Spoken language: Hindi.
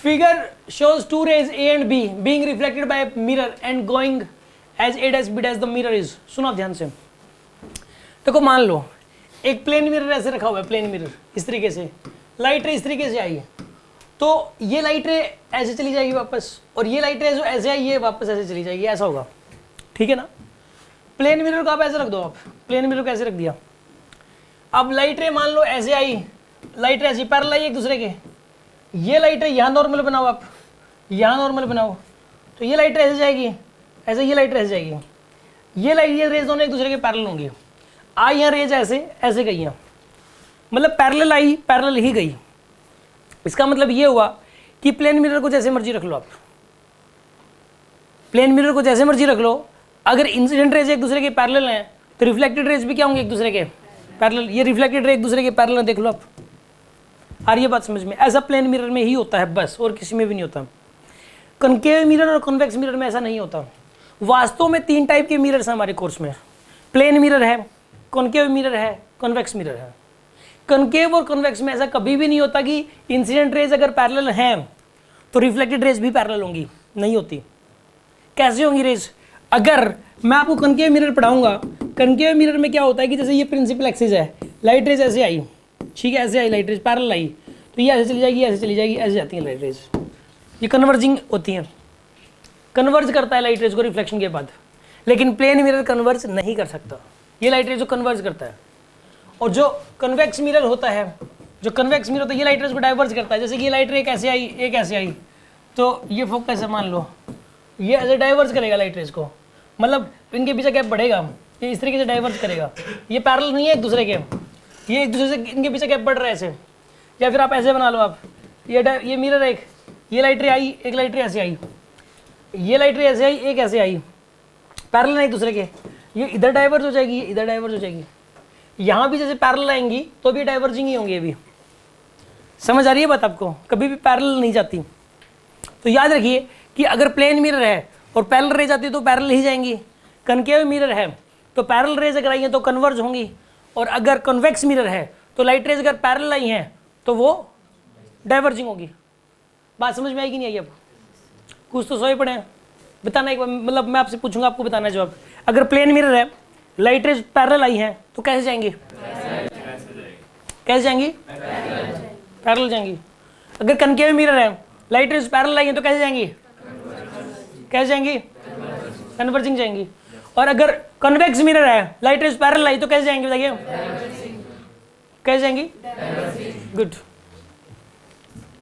Figure shows two rays A and B being reflected by a mirror and going as A dash B dash the mirror is. सुनो आप ध्यान से, देखो मान लो एक प्लेन मिरर ऐसे रखा हुआ है, प्लेन मिरर इस तरीके से, लाइट रे इस तरीके से आई है, तो ये लाइट रे ऐसे चली जाएगी वापस, और ये लाइट रे जो ऐसे आई ये वापस ऐसे चली जाएगी, ऐसा होगा, ठीक है ना। प्लेन मिरर को आप ऐसे रख दो, आप प्लेन मिरर को ऐसे रख दिया, अब लाइट रे मान लो ऐसे आई, लाइट रे ऐसी पैरेलल आई एक दूसरे के, ये लाइट रे यहाँ नॉर्मल बनाओ, आप यहाँ नॉर्मल बनाओ, तो ये लाइट रे ऐसे जाएगी, ऐसे ये लाइट रे ऐसे जाएगी, ये रेज दोनों एक दूसरे के पैरेलल होंगी, आई यहाँ रेज ऐसे ऐसे गई हैं, मतलब पैरेलल आई पैरेलल ही गई। इसका मतलब ये हुआ कि प्लेन मिरर को जैसे मर्जी रख लो, आप प्लेन मिरर को जैसे मर्जी रख लो, अगर इंसिडेंट रेज एक दूसरे के पैरेलल हैं तो रिफ्लेक्टेड रेज भी क्या होंगे एक दूसरे के पैरेलल, ये रिफ्लेक्टेड रे एक दूसरे के पैरेलल देख लो आप, आ रही है बात समझ में। ऐसा प्लेन मिरर में ही होता है बस, और किसी में भी नहीं होता। कनकेव मिरर और कन्वेक्स मिरर में ऐसा नहीं होता। वास्तव में 3 टाइप के मिरर्स हैं हमारे कोर्स में, प्लेन मिरर है, कॉनकेव मिरर है, कन्वेक्स मिरर है। कनकेव और कन्वेक्स में ऐसा कभी भी नहीं होता कि इंसिडेंट रेज अगर पैरेलल हैं तो रिफ्लेक्टेड रेज भी पैरेलल होंगी, नहीं होती। कैसे होंगी रेज? अगर मैं आपको कनकेव मिरर पढ़ाऊंगा, कनकेव मिरर में क्या होता है कि जैसे ये प्रिंसिपल एक्सिस है, लाइट रेज ऐसे आई, ठीक है, ऐसे आई लाइट रेज पैरेलल आई, तो ये ऐसे चली जाएगी, ऐसे चली जाएगी, ऐसे जाती है लाइट रेज, ये कन्वर्जिंग होती हैं, कन्वर्ज करता है लाइट रेज को रिफ्लेक्शन के बाद। लेकिन प्लेन मिरर कन्वर्ज नहीं कर सकता, ये लाइट रेज को कन्वर्ज करता है। और जो कन्वेक्स मिरर होता है, जो कन्वेक्स मिरर होता है, ये लाइट रेज को डाइवर्ज करता है। जैसे कि ये लाइट रे एक ऐसे आई, एक ऐसे आई, तो ये फोकस है मान लो, ये ऐसे डाइवर्ज करेगा लाइट रेज को, मतलब इनके पीछे गैप बढ़ेगा, ये इस तरीके से डाइवर्ज करेगा। ये पैरेलल नहीं है एक दूसरे के, ये एक दूसरे से इनके पीछे गैप बढ़ रहा है ऐसे। या फिर आप ऐसे बना लो, आप ये मिरर एक, ये लाइट रे आई, एक लाइट रे ऐसे आई, ये लाइट रे ऐसे आई, एक ऐसे आई, पैरेलल है एक दूसरे के, ये इधर डाइवर्ज हो जाएगी, ये इधर डाइवर्ज हो जाएगी। यहाँ भी जैसे पैरेलल आएंगी तो भी डाइवर्जिंग ही होंगी। अभी समझ आ रही है बात आपको? कभी भी पैरेलल नहीं जाती। तो याद रखिए कि अगर प्लेन मिरर है और पैरेलल रेज आती है तो पैरेलल ही जाएंगी। कनकेव मिरर है तो पैरेलल रेज अगर आई है तो कन्वर्ज होंगी, और अगर कन्वेक्स मिरर है तो लाइट रेज अगर पैरेलल आई हैं तो वो डाइवर्जिंग होगी। बात समझ में आई कि नहीं आई? अब कुछ तो सोए पड़े हैं, बताना एक बार, मतलब मैं आपसे पूछूंगा, आपको बताना है जवाब। अगर प्लेन मिरर है, लाइट रेज पैरेलल आई हैं तो कैसे जाएंगी? कैसे जाएंगी? पैरेलल जाएंगी। अगर कनकेव मिरर है, लाइट रेज पैरेलल आई हैं तो कैसे जाएंगी? कैसे जाएंगी? कन्वर्जिंग जाएंगी। और अगर कन्वेक्स मिरर है, लाइट रेज पैरेलल आई तो कैसे जाएंगी? बताइए कैसे जाएंगी? गुड।